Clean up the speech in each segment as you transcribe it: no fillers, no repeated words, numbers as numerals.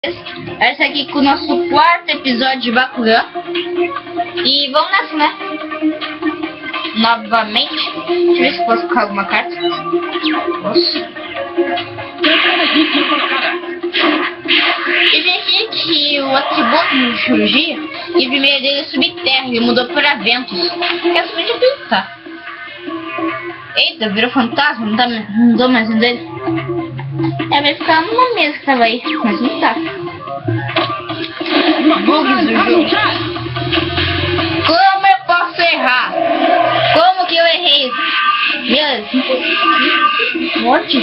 Esse aqui com o nosso quarto episódio de Bakugan. E vamos nessa, né? Novamente. Deixa eu ver se posso colocar alguma carta. Nossa. E vem aqui que o atributo de cirurgia, e o primeiro dele é subterra, ele mudou para ventos. Quer subir de pintar. Eita, virou fantasma, não dou mais um dele. É, vai ficar numa mesa que tava aí, mas não tá. Bugs do jogo. Como eu posso errar? Como que eu errei? Meu morte?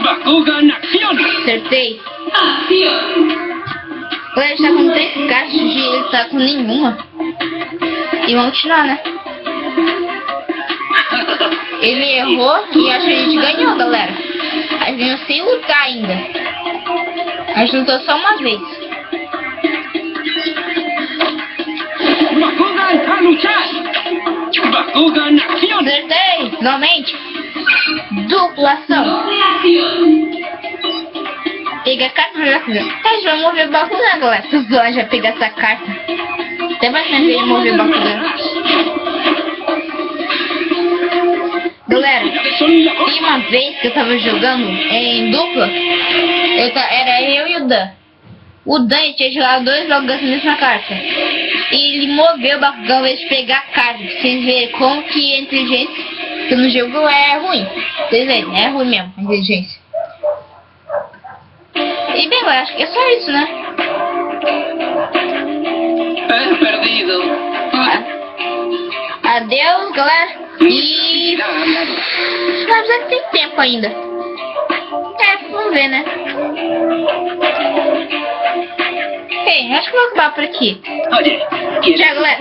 Bakugan Action! Acertei. Ele está com 3 caixas e ele tá com nenhuma. E vamos continuar, né? Ele errou e acho que a gente ganhou, galera. A gente veio sem lutar ainda. A gente lutou só uma vez. Bakugan a lutar! Bakugan Action! Acertei, finalmente. Duplação. Pega a carta pra Bakugan. A gente vai mover o Bakugan, galera. Se o Zoan já pegar essa carta. Até bastante ele mover o Bakugan. Galera, tem uma vez que eu tava jogando em dupla. Era eu e o Dan. O Dan tinha jogado 2 jogos na mesma carta. E ele moveu o Bakugan ao invés de pegar a carta. Pra vocês verem como que a inteligência que no jogo é ruim. Vocês verem, é ruim mesmo a inteligência. E bem, eu acho que é só isso, né? É perdido. Adeus, galera. E... mas é que tem tempo ainda. Vamos ver, né? Bem, acho que vou acabar por aqui. Oye, Tchau, galera.